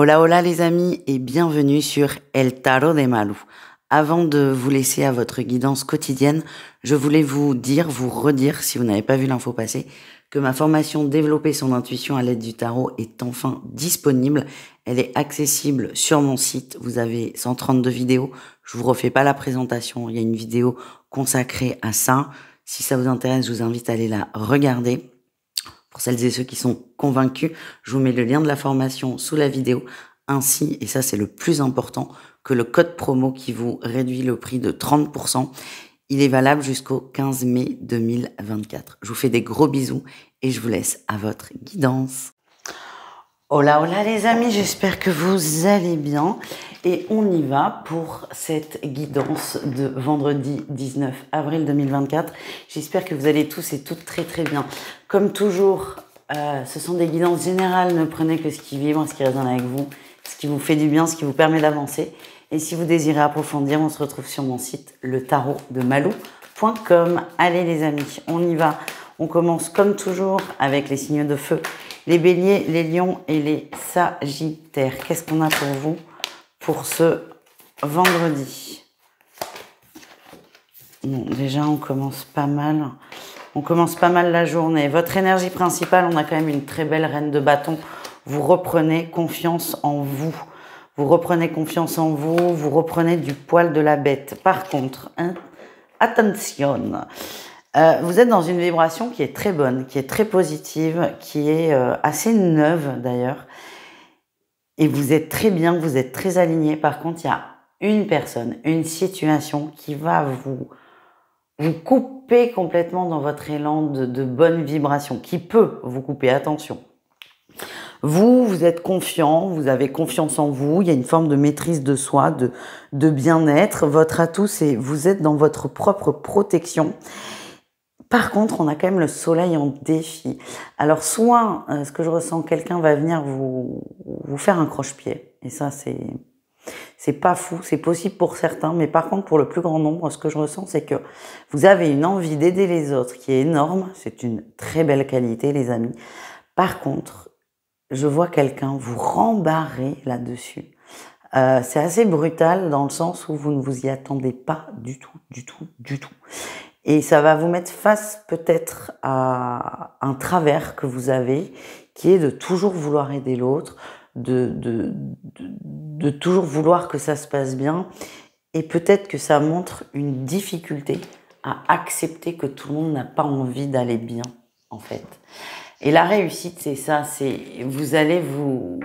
Hola hola les amis et bienvenue sur El Tarot de Malou. Avant de vous laisser à votre guidance quotidienne, je voulais vous redire, si vous n'avez pas vu l'info passer, que ma formation Développer son intuition à l'aide du tarot est enfin disponible. Elle est accessible sur mon site. Vous avez 132 vidéos. Je vous refais pas la présentation. Il y a une vidéo consacrée à ça. Si ça vous intéresse, je vous invite à aller la regarder. Pour celles et ceux qui sont convaincus, je vous mets le lien de la formation sous la vidéo, ainsi, et ça c'est le plus important, que le code promo qui vous réduit le prix de 30%. Il est valable jusqu'au 15 mai 2024. Je vous fais des gros bisous et je vous laisse à votre guidance. Hola, hola les amis, j'espère que vous allez bien. Et on y va pour cette guidance de vendredi 19 avril 2024. J'espère que vous allez tous et toutes très très bien. Comme toujours, ce sont des guidances générales. Ne prenez que ce qui vibre, ce qui résonne avec vous, ce qui vous fait du bien, ce qui vous permet d'avancer. Et si vous désirez approfondir, on se retrouve sur mon site letarotdemalou.com. Allez les amis, on y va. On commence comme toujours avec les signes de feu. Les béliers, les lions et les sagittaires. Qu'est-ce qu'on a pour vous pour ce vendredi? Bon, déjà, on commence pas mal. On commence pas mal la journée. Votre énergie principale, on a quand même une très belle reine de bâton. Vous reprenez confiance en vous. Vous reprenez confiance en vous. Vous reprenez du poil de la bête. Par contre, attention. Vous êtes dans une vibration qui est très bonne, qui est très positive, qui est assez neuve d'ailleurs. Et vous êtes très bien, vous êtes très aligné. Par contre, il y a une personne, une situation qui va vous couper complètement dans votre élan de bonne vibration, qui peut vous couper, attention. Vous êtes confiant, vous avez confiance en vous, il y a une forme de maîtrise de soi, de bien-être. Votre atout, c'est vous êtes dans votre propre protection. Par contre, on a quand même le soleil en défi. Alors, soit, ce que je ressens, quelqu'un va venir vous faire un croche-pied. Et ça, c'est pas fou. C'est possible pour certains. Mais par contre, pour le plus grand nombre, ce que je ressens, c'est que vous avez une envie d'aider les autres qui est énorme. C'est une très belle qualité, les amis. Par contre, je vois quelqu'un vous rembarrer là-dessus. C'est assez brutal dans le sens où vous ne vous y attendez pas du tout. Et ça va vous mettre face peut-être à un travers que vous avez, qui est de toujours vouloir aider l'autre, de toujours vouloir que ça se passe bien. Et peut-être que ça montre une difficulté à accepter que tout le monde n'a pas envie d'aller bien, en fait. Et la réussite, c'est ça, c'est vous allez vous...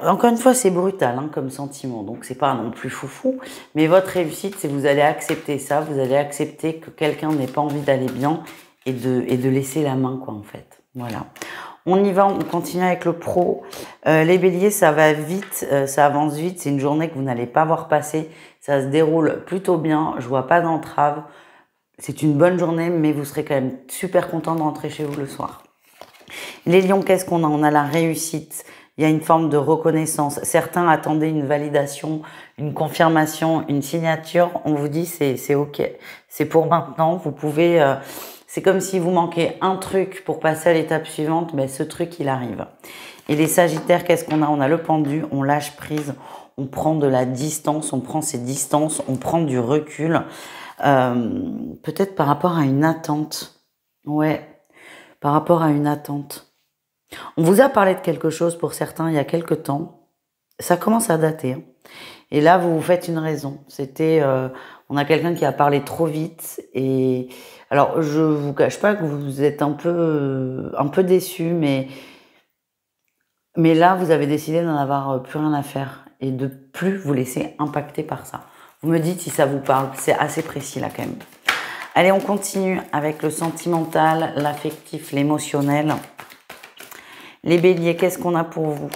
encore une fois, c'est brutal comme sentiment, donc c'est pas non plus foufou, mais votre réussite, c'est vous allez accepter ça, vous allez accepter que quelqu'un n'ait pas envie d'aller bien et de laisser la main, quoi, en fait. Voilà. On y va, on continue avec le pro. Les béliers, ça va vite, ça avance vite, c'est une journée que vous n'allez pas voir passer, ça se déroule plutôt bien, je vois pas d'entrave, c'est une bonne journée, mais vous serez quand même super content de rentrer chez vous le soir. Les lions, qu'est-ce qu'on a? On a la réussite, il y a une forme de reconnaissance. Certains attendaient une validation, une confirmation, une signature. On vous dit c'est ok, c'est pour maintenant. Vous pouvez, c'est comme si vous manquez un truc pour passer à l'étape suivante, mais ce truc il arrive. Et les sagittaires, qu'est-ce qu'on a? On a le pendu, on lâche prise, on prend de la distance, on prend ses distances, on prend du recul. Peut-être par rapport à une attente. Ouais. Par rapport à une attente. On vous a parlé de quelque chose pour certains il y a quelque temps. Ça commence à dater. Hein. Et là, vous vous faites une raison. C'était, on a quelqu'un qui a parlé trop vite. Et alors, je vous cache pas que vous êtes un peu déçu, mais là, vous avez décidé d'en avoir plus rien à faire et de plus vous laisser impacter par ça. Vous me dites si ça vous parle. C'est assez précis là quand même. Allez, on continue avec le sentimental, l'affectif, l'émotionnel. Les béliers, qu'est-ce qu'on a pour vous?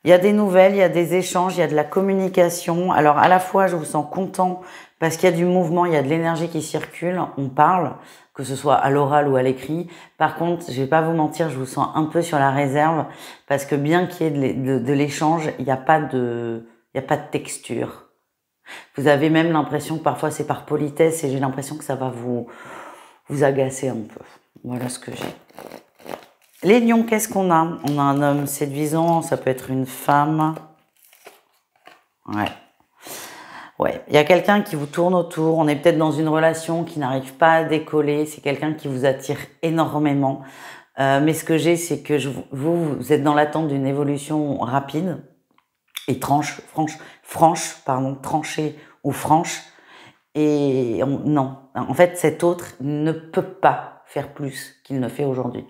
Il y a des nouvelles, il y a des échanges, il y a de la communication. Alors, à la fois, je vous sens content parce qu'il y a du mouvement, il y a de l'énergie qui circule. On parle, que ce soit à l'oral ou à l'écrit. Par contre, je vais pas vous mentir, je vous sens un peu sur la réserve parce que bien qu'il y ait de l'échange, il n'y a pas de texture. Vous avez même l'impression que parfois c'est par politesse et j'ai l'impression que ça va vous agacer un peu. Voilà ce que j'ai. Les lions, qu'est-ce qu'on a? On a un homme séduisant, ça peut être une femme. Ouais. Ouais, il y a quelqu'un qui vous tourne autour. On est peut-être dans une relation qui n'arrive pas à décoller. C'est quelqu'un qui vous attire énormément. Mais ce que j'ai, c'est que vous êtes dans l'attente d'une évolution rapide et tranchée ou franche. Et non, en fait, cet autre ne peut pas faire plus qu'il ne fait aujourd'hui.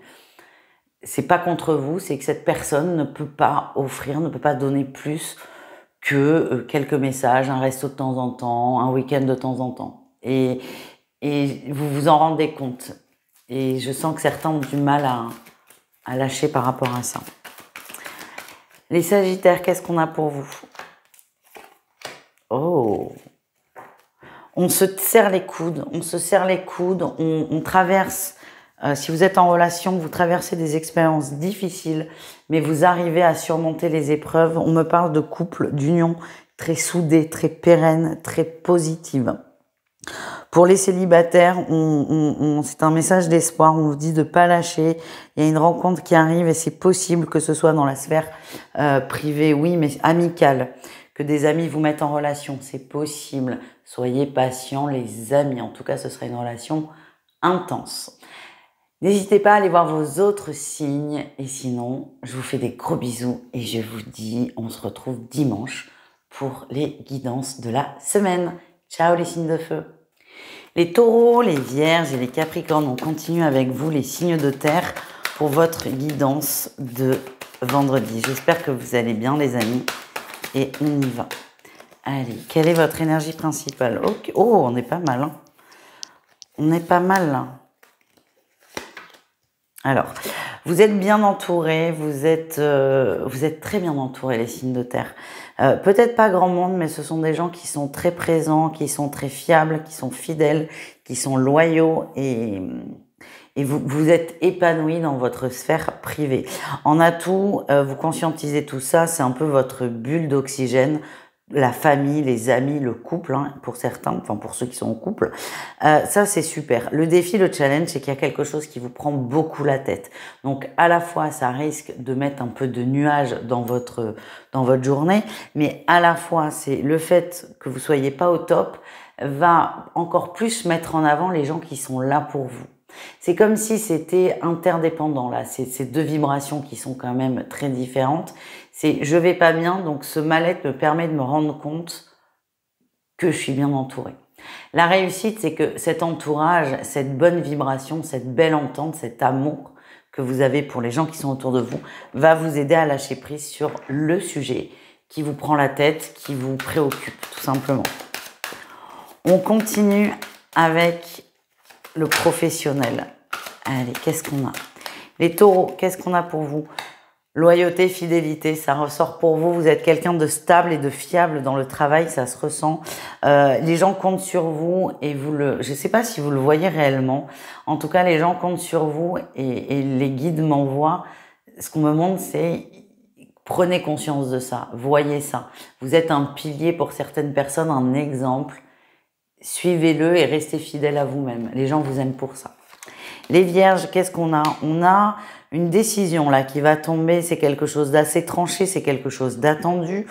C'est pas contre vous, c'est que cette personne ne peut pas offrir, ne peut pas donner plus que quelques messages, un resto de temps en temps, un week-end de temps en temps. Et vous vous en rendez compte. Et je sens que certains ont du mal à lâcher par rapport à ça. Les Sagittaires, qu'est-ce qu'on a pour vous? Oh! On se serre les coudes, on traverse, si vous êtes en relation, vous traversez des expériences difficiles, mais vous arrivez à surmonter les épreuves. On me parle de couple, d'union très soudée, très pérenne, très positive. Pour les célibataires, c'est un message d'espoir, on vous dit de ne pas lâcher. Il y a une rencontre qui arrive et c'est possible que ce soit dans la sphère privée, oui, mais amicale. Que des amis vous mettent en relation, c'est possible. Soyez patients, les amis. En tout cas, ce sera une relation intense. N'hésitez pas à aller voir vos autres signes. Et sinon, je vous fais des gros bisous et je vous dis, on se retrouve dimanche pour les guidances de la semaine. Ciao les signes de feu. Les taureaux, les vierges et les capricornes, on continue avec vous, les signes de terre, pour votre guidance de vendredi. J'espère que vous allez bien, les amis. Et on y va. Allez, quelle est votre énergie principale? Okay. Oh, on est pas mal. Hein. On est pas mal là. Alors, vous êtes bien entourés, vous êtes très bien entourés, les signes de terre. Peut-être pas grand monde, mais ce sont des gens qui sont très présents, qui sont très fiables, qui sont fidèles, qui sont loyaux et vous êtes épanouis dans votre sphère privée. En atout, vous conscientisez tout ça, c'est un peu votre bulle d'oxygène, la famille, les amis, le couple, hein, pour certains, enfin pour ceux qui sont en couple. Ça, c'est super. Le défi, le challenge, c'est qu'il y a quelque chose qui vous prend beaucoup la tête. Donc, à la fois, ça risque de mettre un peu de nuages dans votre journée, mais à la fois, c'est le fait que vous soyez pas au top va encore plus mettre en avant les gens qui sont là pour vous. C'est comme si c'était interdépendant là, ces deux vibrations qui sont quand même très différentes. C'est je vais pas bien, donc ce mal-être me permet de me rendre compte que je suis bien entourée. La réussite, c'est que cet entourage, cette bonne vibration, cette belle entente, cet amour que vous avez pour les gens qui sont autour de vous, va vous aider à lâcher prise sur le sujet qui vous prend la tête, qui vous préoccupe, tout simplement. On continue avec le professionnel. Allez, qu'est-ce qu'on a? Les taureaux, qu'est-ce qu'on a pour vous? Loyauté, fidélité, ça ressort pour vous. Vous êtes quelqu'un de stable et de fiable dans le travail, ça se ressent. Les gens comptent sur vous et je ne sais pas si vous le voyez réellement. En tout cas, les gens comptent sur vous et les guides m'envoient. Ce qu'on me montre, c'est prenez conscience de ça, voyez ça. Vous êtes un pilier pour certaines personnes, un exemple. Suivez-le et restez fidèle à vous-même. Les gens vous aiment pour ça. Les vierges, qu'est-ce qu'on a? On a une décision là qui va tomber. C'est quelque chose d'assez tranché, c'est quelque chose d'attendu.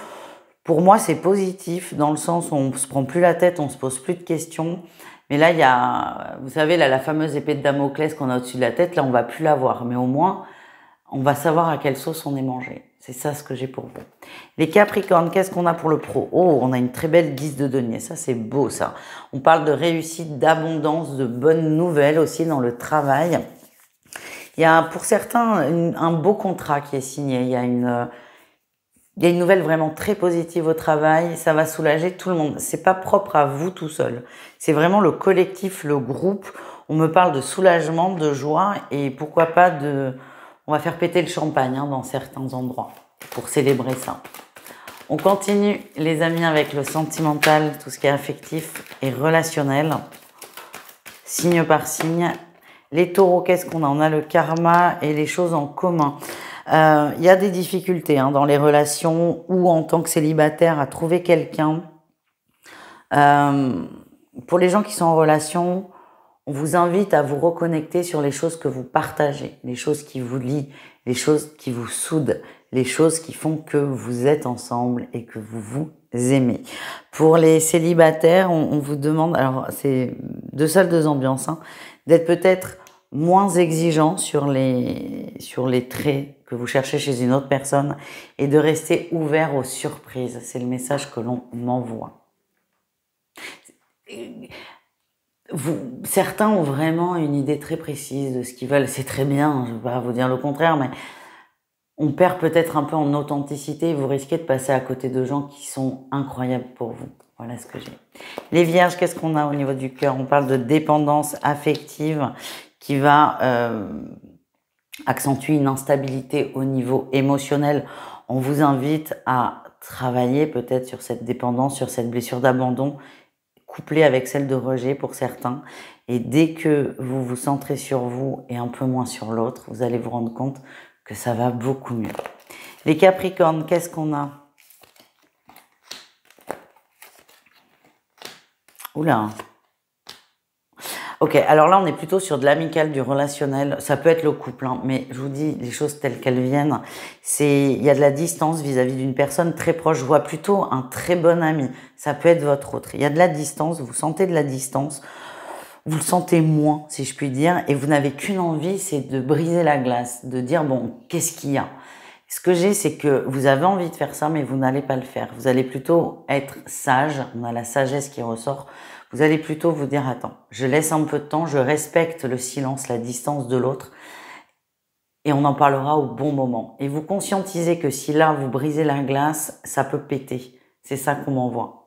Pour moi, c'est positif dans le sens où on ne se prend plus la tête, on ne se pose plus de questions. Mais là, il y a, vous savez, là, la fameuse épée de Damoclès qu'on a au-dessus de la tête, là, on va plus la voir. Mais au moins, on va savoir à quelle sauce on est mangé. C'est ça ce que j'ai pour vous. Les Capricornes, qu'est-ce qu'on a pour le pro? Oh, on a une très belle 10 de denier. Ça, c'est beau, ça. On parle de réussite, d'abondance, de bonnes nouvelles aussi dans le travail. Il y a pour certains un beau contrat qui est signé. Il y a une nouvelle vraiment très positive au travail. Ça va soulager tout le monde. C'est pas propre à vous tout seul. C'est vraiment le collectif, le groupe. On me parle de soulagement, de joie et pourquoi pas on va faire péter le champagne hein, dans certains endroits pour célébrer ça. On continue les amis avec le sentimental, tout ce qui est affectif et relationnel. Signe par signe. Les taureaux, qu'est-ce qu'on a? On a le karma et les choses en commun. Il y a des difficultés hein, dans les relations ou en tant que célibataire à trouver quelqu'un. Pour les gens qui sont en relation, On vous invite à vous reconnecter sur les choses que vous partagez, les choses qui vous lient, les choses qui vous soudent, les choses qui font que vous êtes ensemble et que vous vous aimez. Pour les célibataires, on vous demande, alors c'est 2 salles, 2 ambiances, hein, d'être peut-être moins exigeant sur les traits que vous cherchez chez une autre personne et de rester ouvert aux surprises. C'est le message que l'on m'envoie. Certains ont vraiment une idée très précise de ce qu'ils veulent. C'est très bien, je ne vais pas vous dire le contraire, mais on perd peut-être un peu en authenticité et vous risquez de passer à côté de gens qui sont incroyables pour vous. Voilà ce que j'ai. Les vierges, qu'est-ce qu'on a au niveau du cœur? On parle de dépendance affective qui va accentuer une instabilité au niveau émotionnel. On vous invite à travailler peut-être sur cette dépendance, sur cette blessure d'abandon, couplée avec celle de rejet pour certains. Et dès que vous vous centrez sur vous et un peu moins sur l'autre, vous allez vous rendre compte que ça va beaucoup mieux. Les Capricornes, qu'est-ce qu'on a? Oula. Ok, alors là, on est plutôt sur de l'amical, du relationnel. Ça peut être le couple, hein, mais je vous dis les choses telles qu'elles viennent. Il y a de la distance vis-à-vis d'une personne très proche. Je vois plutôt un très bon ami. Ça peut être votre autre. Il y a de la distance, vous sentez de la distance. Vous le sentez moins, si je puis dire, et vous n'avez qu'une envie, c'est de briser la glace, de dire, bon, qu'est-ce qu'il y a? Ce que j'ai, c'est que vous avez envie de faire ça, mais vous n'allez pas le faire. Vous allez plutôt être sage, on a la sagesse qui ressort. Vous allez plutôt vous dire, attends, je laisse un peu de temps, je respecte le silence, la distance de l'autre, et on en parlera au bon moment. Et vous conscientisez que si là, vous brisez la glace, ça peut péter. C'est ça qu'on m'envoie.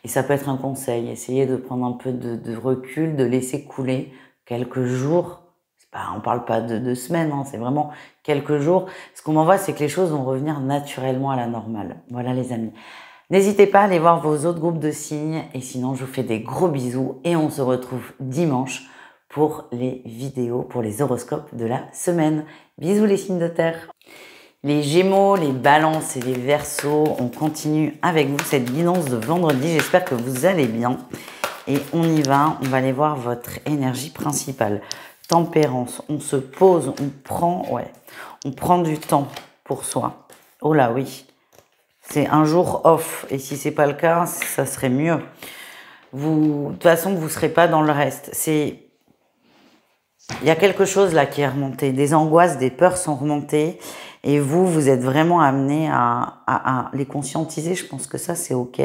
Et ça peut être un conseil, essayez de prendre un peu de recul, de laisser couler quelques jours. On parle pas de 2 semaines, hein, c'est vraiment quelques jours. Ce qu'on m'envoie, c'est que les choses vont revenir naturellement à la normale. Voilà les amis. N'hésitez pas à aller voir vos autres groupes de signes. Et sinon, je vous fais des gros bisous. Et on se retrouve dimanche pour les vidéos, pour les horoscopes de la semaine. Bisous les signes de terre. Les Gémeaux, les Balances et les Verseaux, on continue avec vous cette guidance de vendredi. J'espère que vous allez bien. Et on y va, on va aller voir votre énergie principale. Tempérance, on se pose, on prend du temps pour soi. Oh là oui, c'est un jour off. Et si c'est pas le cas, ça serait mieux. De toute façon, vous ne serez pas dans le reste. Il y a quelque chose là qui est remonté. Des angoisses, des peurs sont remontées. Et vous êtes vraiment amené à les conscientiser. Je pense que ça, c'est OK.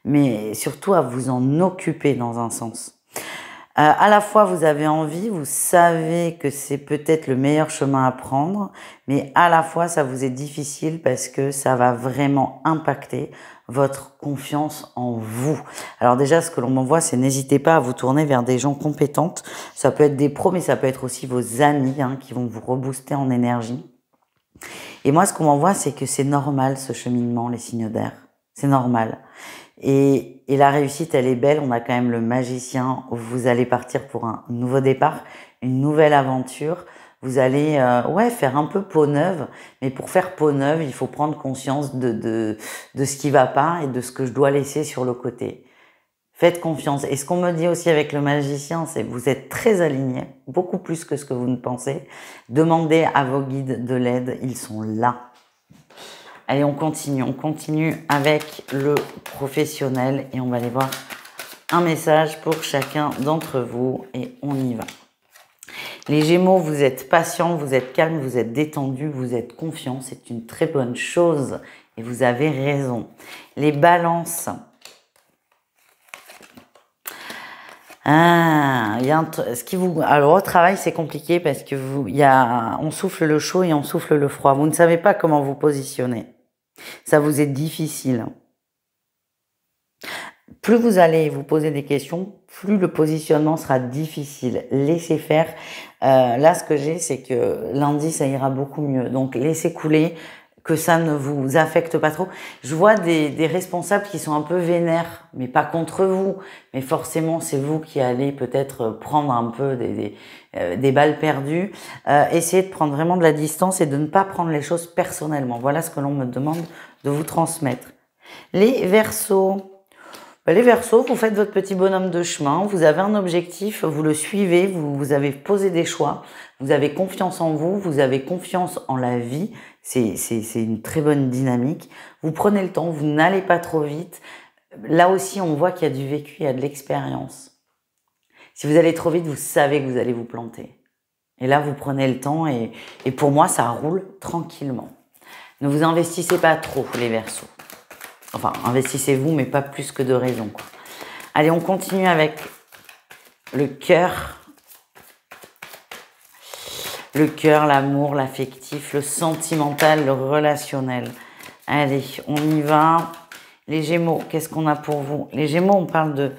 Mais surtout à vous en occuper dans un sens. À la fois, vous avez envie, vous savez que c'est peut-être le meilleur chemin à prendre. Mais à la fois, ça vous est difficile parce que ça va vraiment impacter votre confiance en vous. Alors déjà, ce que l'on m'envoie, c'est n'hésitez pas à vous tourner vers des gens compétentes. Ça peut être des pros, mais ça peut être aussi vos amis qui vont vous rebooster en énergie. Et moi, ce qu'on m'envoie, c'est que c'est normal ce cheminement, les signes d'air. C'est normal. Et la réussite, elle est belle. On a quand même le magicien où vous allez partir pour un nouveau départ, une nouvelle aventure. Vous allez faire un peu peau neuve. Mais pour faire peau neuve, il faut prendre conscience de ce qui va pas et de ce que je dois laisser sur le côté. Faites confiance. Et ce qu'on me dit aussi avec le magicien, c'est que vous êtes très aligné, beaucoup plus que ce que vous ne pensez. Demandez à vos guides de l'aide, ils sont là. Allez, on continue avec le professionnel et on va aller voir un message pour chacun d'entre vous et on y va. Les Gémeaux, vous êtes patient, vous êtes calme, vous êtes détendu, vous êtes confiant, c'est une très bonne chose et vous avez raison. Les Balances. Alors au travail c'est compliqué parce que on souffle le chaud et on souffle le froid. Vous ne savez pas comment vous positionner. Ça vous est difficile. Plus vous allez vous poser des questions, plus le positionnement sera difficile. Laissez faire. Là, ce que j'ai, c'est que lundi, ça ira beaucoup mieux. Donc, laissez couler, que ça ne vous affecte pas trop. Je vois des responsables qui sont un peu vénères, mais pas contre vous. Mais forcément, c'est vous qui allez peut-être prendre un peu des balles perdues. Essayez de prendre vraiment de la distance et de ne pas prendre les choses personnellement. Voilà ce que l'on me demande de vous transmettre. Les Verseaux. Les Verseaux, vous faites votre petit bonhomme de chemin, vous avez un objectif, vous le suivez, vous avez posé des choix, vous avez confiance en vous, vous avez confiance en la vie, c'est une très bonne dynamique. Vous prenez le temps, vous n'allez pas trop vite. Là aussi, on voit qu'il y a du vécu, il y a de l'expérience. Si vous allez trop vite, vous savez que vous allez vous planter. Et là, vous prenez le temps et pour moi, ça roule tranquillement. Ne vous investissez pas trop, les Verseaux. Enfin, investissez-vous, mais pas plus que de raison, quoi. Allez, on continue avec le cœur. Le cœur, l'amour, l'affectif, le sentimental, le relationnel. Allez, on y va. Les Gémeaux, qu'est-ce qu'on a pour vous? Les Gémeaux, on parle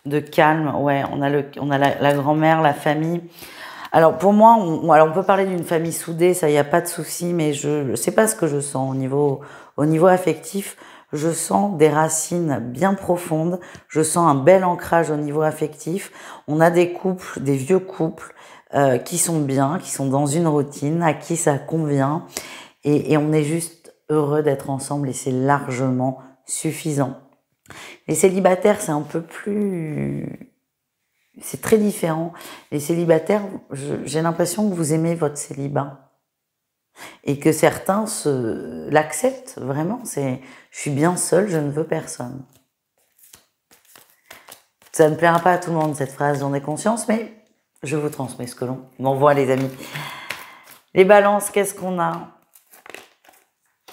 de calme. Ouais, on a la grand-mère, la famille. Alors, pour moi, on peut parler d'une famille soudée, ça, il n'y a pas de souci, mais je sais pas ce que je sens au niveau affectif. Je sens des racines bien profondes, je sens un bel ancrage au niveau affectif. On a des couples, des vieux couples qui sont bien, qui sont dans une routine, à qui ça convient. Et on est juste heureux d'être ensemble et c'est largement suffisant. Les célibataires, c'est un peu plus... C'est très différent. Les célibataires, j'ai l'impression que vous aimez votre célibat. Et que certains l'acceptent vraiment. Je suis bien seule, je ne veux personne. Ça ne plaira pas à tout le monde cette phrase, j'en ai conscience, mais je vous transmets ce que l'on m'envoie, les amis. Les balances, qu'est-ce qu'on a?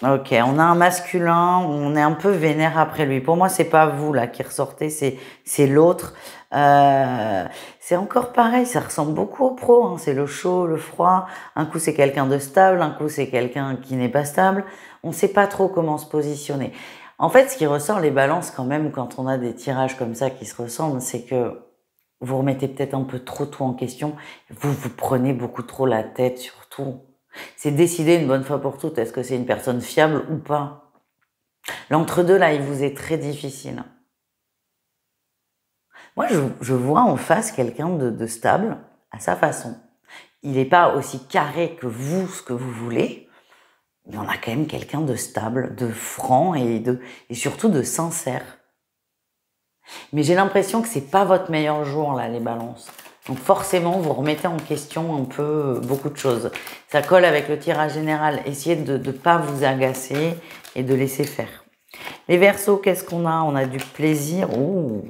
Ok, on a un masculin, on est un peu vénère après lui. Pour moi, c'est pas vous là qui ressortez, c'est l'autre. C'est encore pareil, ça ressemble beaucoup au pro, hein. C'est le chaud, le froid. Un coup, c'est quelqu'un de stable, un coup, c'est quelqu'un qui n'est pas stable. On sait pas trop comment se positionner. En fait, ce qui ressort, les balances, quand même, quand on a des tirages comme ça qui se ressemblent, c'est que vous remettez peut-être un peu trop tout en question. Vous prenez beaucoup trop la tête sur tout. C'est décider une bonne fois pour toutes. Est-ce que c'est une personne fiable ou pas? L'entre-deux, là, il vous est très difficile. Moi, je vois en face quelqu'un de stable à sa façon. Il n'est pas aussi carré que vous, ce que vous voulez, mais on a quand même quelqu'un de stable, de franc et surtout de sincère. Mais j'ai l'impression que c'est pas votre meilleur jour, là, les balances. Donc forcément, vous remettez en question un peu beaucoup de choses. Ça colle avec le tirage général. Essayez de ne pas vous agacer et de laisser faire. Les Verseaux, qu'est-ce qu'on a? On a du plaisir. Ouh.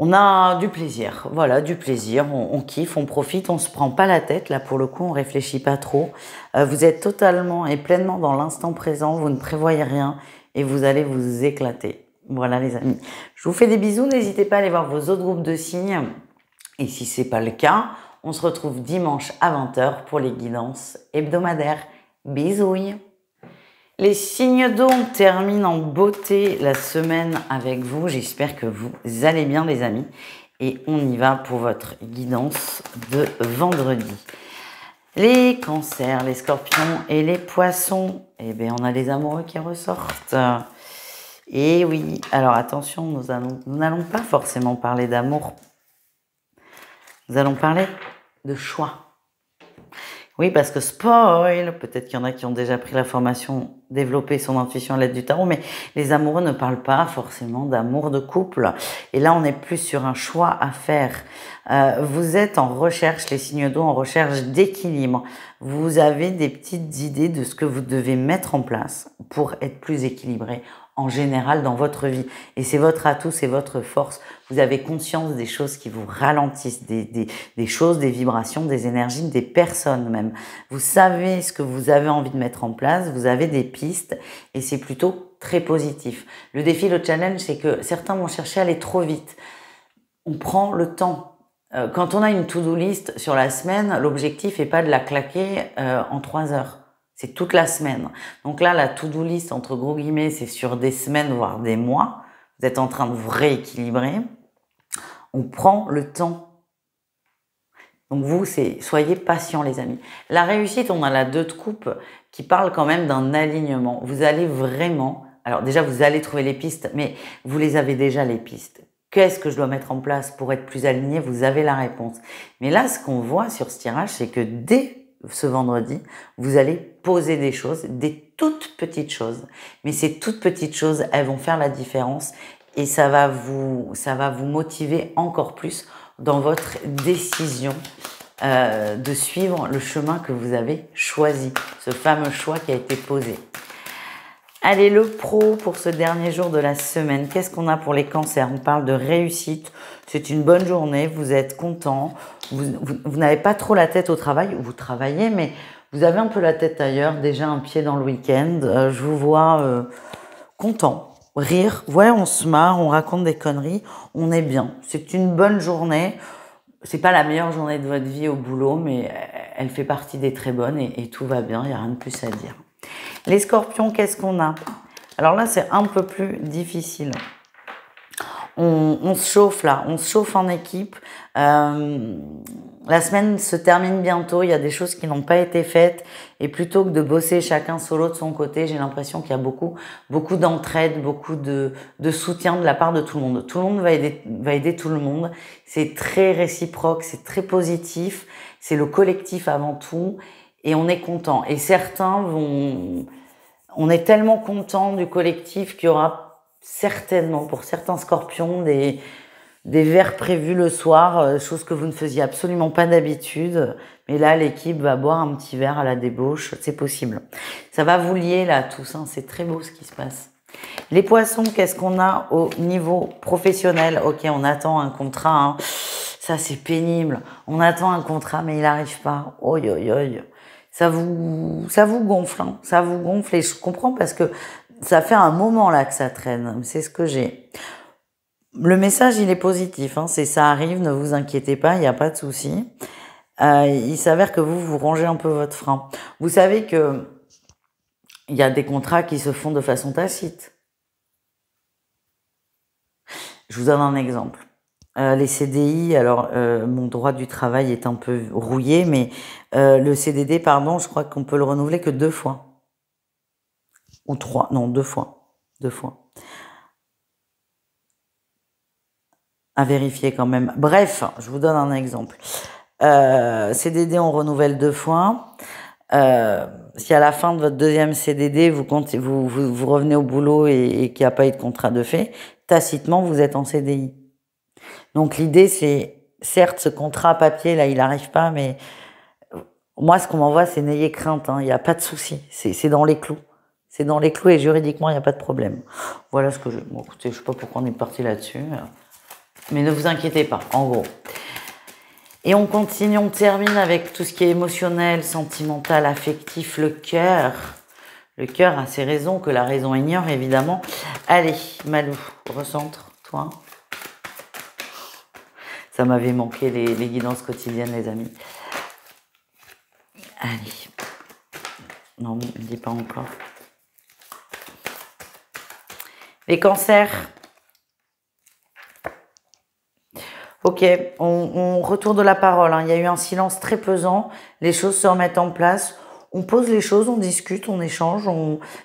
On a du plaisir, voilà, du plaisir, on kiffe, on profite, on se prend pas la tête, là pour le coup on réfléchit pas trop. Vous êtes totalement et pleinement dans l'instant présent, vous ne prévoyez rien et vous allez vous éclater. Voilà les amis, je vous fais des bisous, n'hésitez pas à aller voir vos autres groupes de signes et si c'est pas le cas, on se retrouve dimanche à 20 h pour les guidances hebdomadaires. Bisouilles. Les signes d'eau, on termine en beauté la semaine avec vous. J'espère que vous allez bien les amis. Et on y va pour votre guidance de vendredi. Les cancers, les scorpions et les poissons. Eh bien, on a les amoureux qui ressortent. Et oui, alors attention, nous n'allons pas forcément parler d'amour. Nous allons parler de choix. Oui, parce que spoil, peut-être qu'il y en a qui ont déjà pris la formation développer son intuition à l'aide du tarot, mais les amoureux ne parlent pas forcément d'amour de couple. Et là, on est plus sur un choix à faire. Vous êtes en recherche, les signes d'eau, en recherche d'équilibre. Vous avez des petites idées de ce que vous devez mettre en place pour être plus équilibré en général dans votre vie. Et c'est votre atout, c'est votre force. Vous avez conscience des choses qui vous ralentissent, des choses, des vibrations, des énergies, des personnes même. Vous savez ce que vous avez envie de mettre en place, vous avez des pistes et c'est plutôt très positif. Le défi, le challenge, c'est que certains vont chercher à aller trop vite. On prend le temps. Quand on a une to-do list sur la semaine, l'objectif n'est pas de la claquer en 3 heures. C'est toute la semaine. Donc là, la to-do list, entre gros guillemets, c'est sur des semaines, voire des mois. Vous êtes en train de vous rééquilibrer. On prend le temps. Donc vous, soyez patients, les amis. La réussite, on a la 2 de coupe qui parle quand même d'un alignement. Vous allez vraiment... Alors déjà, vous allez trouver les pistes, mais vous les avez déjà, les pistes. Qu'est-ce que je dois mettre en place pour être plus aligné? Vous avez la réponse. Mais là, ce qu'on voit sur ce tirage, c'est que dès ce vendredi, vous allez poser des choses, des toutes petites choses. Mais ces toutes petites choses, elles vont faire la différence et ça va vous motiver encore plus dans votre décision de suivre le chemin que vous avez choisi, ce fameux choix qui a été posé. Allez, le pro pour ce dernier jour de la semaine. Qu'est-ce qu'on a pour les cancers? On parle de réussite. C'est une bonne journée, vous êtes content. Vous n'avez pas trop la tête au travail. Vous travaillez, mais vous avez un peu la tête ailleurs. Déjà un pied dans le week-end. Je vous vois content, rire. Ouais, on se marre, on raconte des conneries. On est bien. C'est une bonne journée. C'est pas la meilleure journée de votre vie au boulot, mais elle fait partie des très bonnes et tout va bien. Il n'y a rien de plus à dire. Les scorpions, qu'est-ce qu'on a? Alors là, c'est un peu plus difficile. On se chauffe là, on se chauffe en équipe. La semaine se termine bientôt, il y a des choses qui n'ont pas été faites. Et plutôt que de bosser chacun solo de son côté, j'ai l'impression qu'il y a beaucoup d'entraide, beaucoup de soutien de la part de tout le monde. Tout le monde va aider tout le monde. C'est très réciproque, c'est très positif. C'est le collectif avant tout. Et on est content. Et certains vont... On est tellement content du collectif qu'il y aura certainement, pour certains scorpions, des verres prévus le soir, chose que vous ne faisiez absolument pas d'habitude. Mais là, l'équipe va boire un petit verre à la débauche. C'est possible. Ça va vous lier là, tous. Hein. C'est très beau ce qui se passe. Les poissons, qu'est-ce qu'on a au niveau professionnel? Ok, on attend un contrat. Hein. Ça, c'est pénible. On attend un contrat, mais il n'arrive pas. Oi, oi, oi. Ça vous gonfle, hein. Ça vous gonfle et je comprends parce que ça fait un moment là que ça traîne. C'est ce que j'ai. Le message, il est positif, hein. C'est ça arrive, ne vous inquiétez pas, il n'y a pas de souci. Il s'avère que vous rangez un peu votre frein. Vous savez que il y a des contrats qui se font de façon tacite. Je vous donne un exemple. Les CDI, alors mon droit du travail est un peu rouillé, mais le CDD, pardon, je crois qu'on peut le renouveler que 2 fois. Ou 3, non, 2 fois. 2 fois. À vérifier quand même. Bref, je vous donne un exemple. CDD, on renouvelle 2 fois. Si à la fin de votre deuxième CDD, vous revenez au boulot et qu'il n'y a pas eu de contrat de fait, tacitement, vous êtes en CDI. Donc l'idée, c'est, certes, ce contrat papier, là, il n'arrive pas, mais moi, ce qu'on m'envoie, c'est n'ayez crainte, hein, il n'y a pas de souci, c'est dans les clous. C'est dans les clous et juridiquement, il n'y a pas de problème. Voilà ce que je... Bon, écoutez, je ne sais pas pourquoi on est parti là-dessus, mais ne vous inquiétez pas, en gros. Et on continue, on termine avec tout ce qui est émotionnel, sentimental, affectif, le cœur. Le cœur a ses raisons que la raison ignore, évidemment. Allez, Malou, recentre, toi. Ça m'avait manqué les guidances quotidiennes, les amis. Allez. Non, ne me dis pas encore. Les cancers. Ok, on retourne de la parole. Hein. Il y a eu un silence très pesant. Les choses se remettent en place. On pose les choses, on discute, on échange.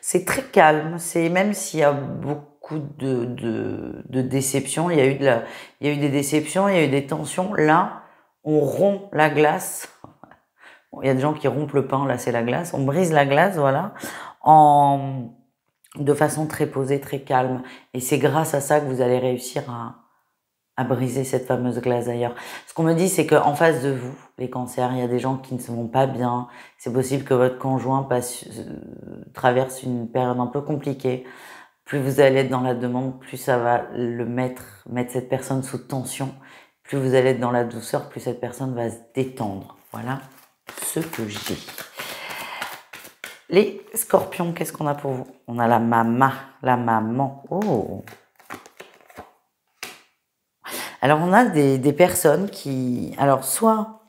C'est très calme. C'est même s'il y a beaucoup de déceptions, il y a eu des déceptions, il y a eu des tensions. Là, on rompt la glace. Il y a des gens qui rompent le pain. Là, c'est la glace. On brise la glace, voilà, de façon très posée, très calme. Et c'est grâce à ça que vous allez réussir à briser cette fameuse glace d'ailleurs. Ce qu'on me dit, c'est qu'en face de vous, les cancers, il y a des gens qui ne se vont pas bien. C'est possible que votre conjoint traverse une période un peu compliquée. Plus vous allez être dans la demande, plus ça va mettre cette personne sous tension. Plus vous allez être dans la douceur, plus cette personne va se détendre. Voilà ce que j'ai. Les scorpions, qu'est-ce qu'on a pour vous? On a la maman. Oh! Alors, on a des personnes qui... Alors, soit...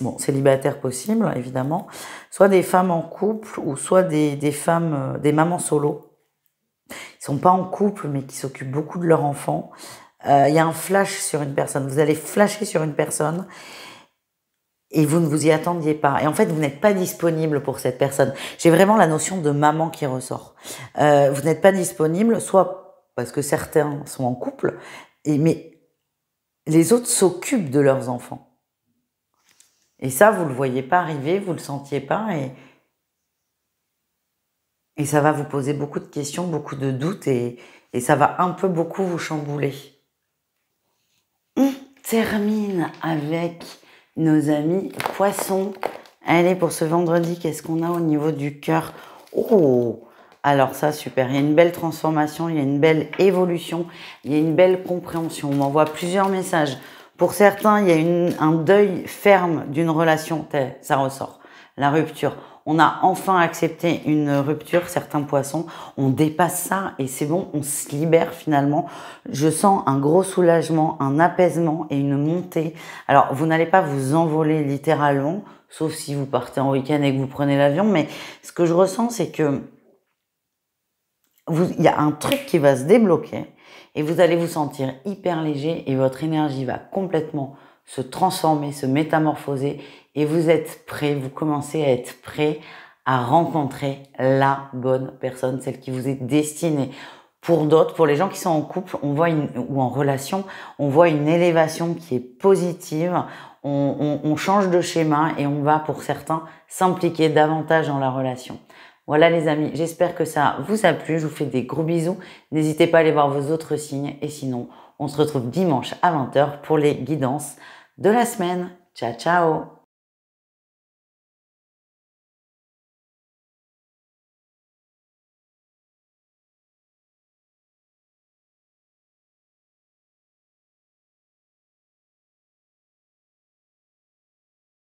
Bon, célibataires possible, évidemment. Soit des femmes en couple ou soit des femmes... des mamans solo. Ils sont pas en couple, mais qui s'occupent beaucoup de leur enfant. Il y a un flash sur une personne. Vous allez flasher sur une personne et vous ne vous y attendiez pas. Et en fait, vous n'êtes pas disponible pour cette personne. J'ai vraiment la notion de maman qui ressort. Vous n'êtes pas disponible, soit parce que certains sont en couple, mais les autres s'occupent de leurs enfants. Et ça, vous ne le voyez pas arriver, vous ne le sentiez pas et ça va vous poser beaucoup de questions, beaucoup de doutes et ça va un peu beaucoup vous chambouler. On termine avec nos amis poissons. Allez, pour ce vendredi, qu'est-ce qu'on a au niveau du cœur? Oh! Alors ça, super. Il y a une belle transformation, il y a une belle évolution, il y a une belle compréhension. On m'envoie plusieurs messages. Pour certains, il y a un deuil ferme d'une relation. Ça ressort. La rupture. On a enfin accepté une rupture, certains poissons. On dépasse ça et c'est bon, on se libère finalement. Je sens un gros soulagement, un apaisement et une montée. Alors, vous n'allez pas vous envoler littéralement, sauf si vous partez en week-end et que vous prenez l'avion. Mais ce que je ressens, c'est que il y a un truc qui va se débloquer et vous allez vous sentir hyper léger et votre énergie va complètement se transformer, se métamorphoser et vous êtes prêt, vous commencez à être prêt à rencontrer la bonne personne, celle qui vous est destinée. Pour d'autres, pour les gens qui sont en couple, on voit ou en relation, on voit une élévation qui est positive, on change de schéma et on va pour certains s'impliquer davantage dans la relation. Voilà les amis, j'espère que ça vous a plu, je vous fais des gros bisous, n'hésitez pas à aller voir vos autres signes et sinon on se retrouve dimanche à 20 h pour les guidances de la semaine. Ciao ciao.